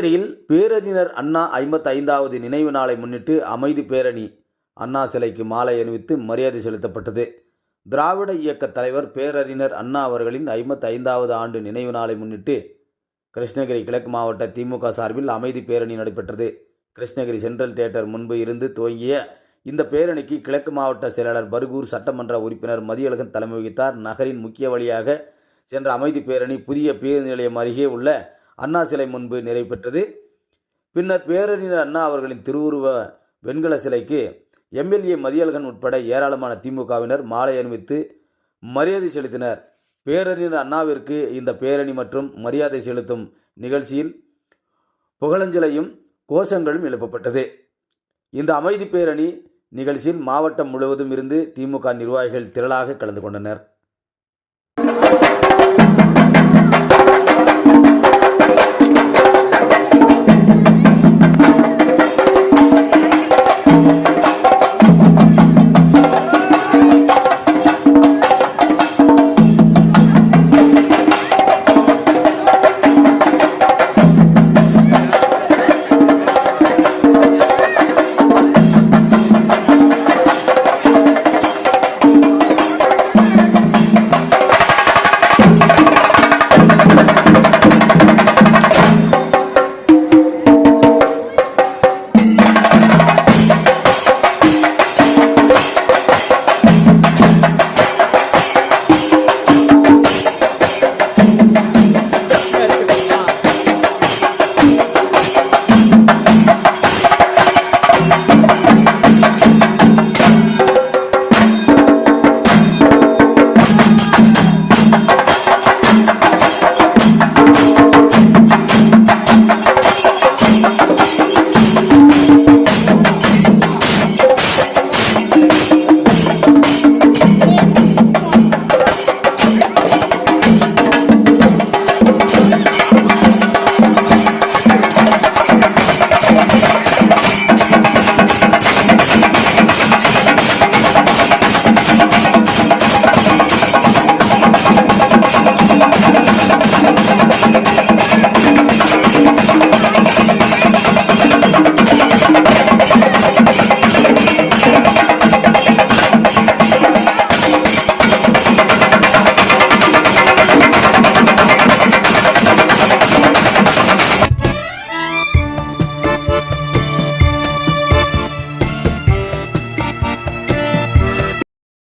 கிருஷ்ணகிரியில் பேரறிஞர் அண்ணா 55வது நினைவு நாளை முன்னிட்டு அமைதி பேரணி அண்ணா சிலைக்கு மாலை அணிவித்து மரியாதை செலுத்தப்பட்டது. திராவிட இயக்க தலைவர் பேரறிஞர் அண்ணா அவர்களின் 55வது ஆண்டு நினைவு நாளை முன்னிட்டு கிருஷ்ணகிரி கிழக்கு மாவட்ட திமுக சார்பில் அமைதி பேரணி நடைபெற்றது. கிருஷ்ணகிரி சென்ட்ரல் தியேட்டர் முன்பு இருந்து துவங்கிய இந்த பேரணிக்கு கிழக்கு மாவட்ட செயலாளர் பர்கூர், சட்டமன்ற உறுப்பினர் மதியழகன் தலைமை வகித்தார். நகரின் முக்கிய வழியாக சென்ற அமைதி பேரணி புதிய பேருந்து நிலையம் அருகே உள்ள அண்ணா சிலை முன்பு நிறைவு பெற்றது. பின்னர் பேரறிஞர் அண்ணா அவர்களின் திருவுருவ வெண்கல சிலைக்கு எம்எல்ஏ மதியழகன் உட்பட ஏராளமான திமுகவினர் மாலை அணிவித்து மரியாதை செலுத்தினர். பேரறிஞர் அண்ணாவிற்கு இந்த பேரணி மற்றும் மரியாதை செலுத்தும் நிகழ்ச்சியில் புகழஞ்சலையும் கோஷங்களும் எழுப்பப்பட்டது. இந்த அமைதி பேரணி நிகழ்ச்சியில் மாவட்டம் முழுவதும் இருந்து திமுக நிர்வாகிகள் திரளாக கலந்து கொண்டனர்.